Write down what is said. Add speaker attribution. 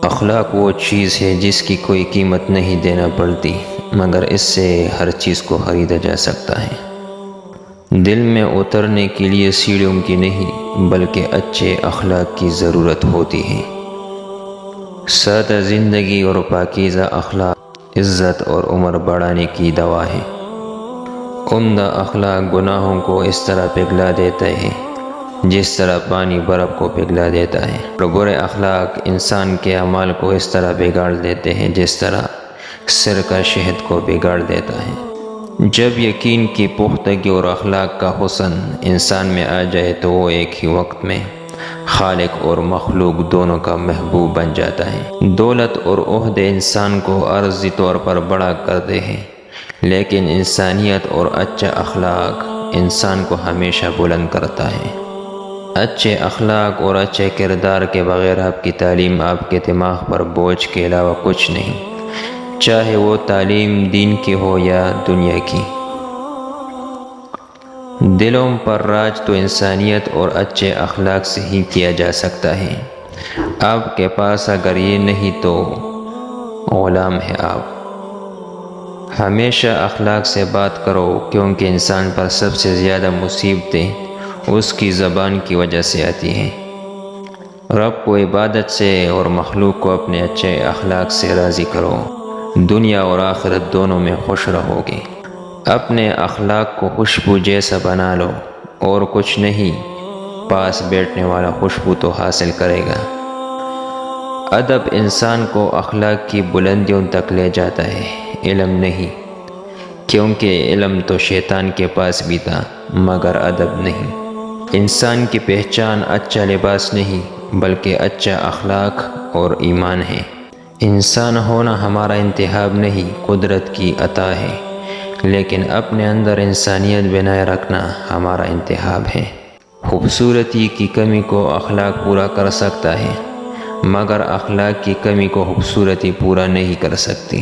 Speaker 1: اخلاق وہ چیز ہے جس کی کوئی قیمت نہیں دینا پڑتی، مگر اس سے ہر چیز کو خریدا جا سکتا ہے۔ دل میں اترنے کے لیے سیڑھیوں کی نہیں بلکہ اچھے اخلاق کی ضرورت ہوتی ہے۔ سادہ زندگی اور پاکیزہ اخلاق عزت اور عمر بڑھانے کی دوا ہے۔ عمدہ اخلاق گناہوں کو اس طرح پگھلا دیتا ہے جس طرح پانی برف کو پگھلا دیتا ہے، اور برے اخلاق انسان کے اعمال کو اس طرح بگاڑ دیتے ہیں جس طرح سرکہ شہد کو بگاڑ دیتا ہے۔ جب یقین کی پختگی اور اخلاق کا حسن انسان میں آ جائے تو وہ ایک ہی وقت میں خالق اور مخلوق دونوں کا محبوب بن جاتا ہے۔ دولت اور عہدے انسان کو عارضی طور پر بڑا کرتے ہیں، لیکن انسانیت اور اچھا اخلاق انسان کو ہمیشہ بلند کرتا ہے۔ اچھے اخلاق اور اچھے کردار کے بغیر آپ کی تعلیم آپ کے دماغ پر بوجھ کے علاوہ کچھ نہیں، چاہے وہ تعلیم دین کی ہو یا دنیا کی۔ دلوں پر راج تو انسانیت اور اچھے اخلاق سے ہی کیا جا سکتا ہے۔ آپ کے پاس اگر یہ نہیں تو غلام ہے آپ۔ ہمیشہ اخلاق سے بات کرو، کیونکہ انسان پر سب سے زیادہ مصیبتیں اس کی زبان کی وجہ سے آتی ہیں۔ رب کو عبادت سے اور مخلوق کو اپنے اچھے اخلاق سے راضی کرو، دنیا اور آخرت دونوں میں خوش رہو گے۔ اپنے اخلاق کو خوشبو جیسا بنا لو، اور کچھ نہیں، پاس بیٹھنے والا خوشبو تو حاصل کرے گا۔ ادب انسان کو اخلاق کی بلندیوں تک لے جاتا ہے، علم نہیں، کیونکہ علم تو شیطان کے پاس بھی تھا مگر ادب نہیں۔ انسان کی پہچان اچھا لباس نہیں بلکہ اچھا اخلاق اور ایمان ہے۔ انسان ہونا ہمارا انتخاب نہیں، قدرت کی عطا ہے، لیکن اپنے اندر انسانیت بنائے رکھنا ہمارا انتخاب ہے۔ خوبصورتی کی کمی کو اخلاق پورا کر سکتا ہے، مگر اخلاق کی کمی کو خوبصورتی پورا نہیں کر سکتی۔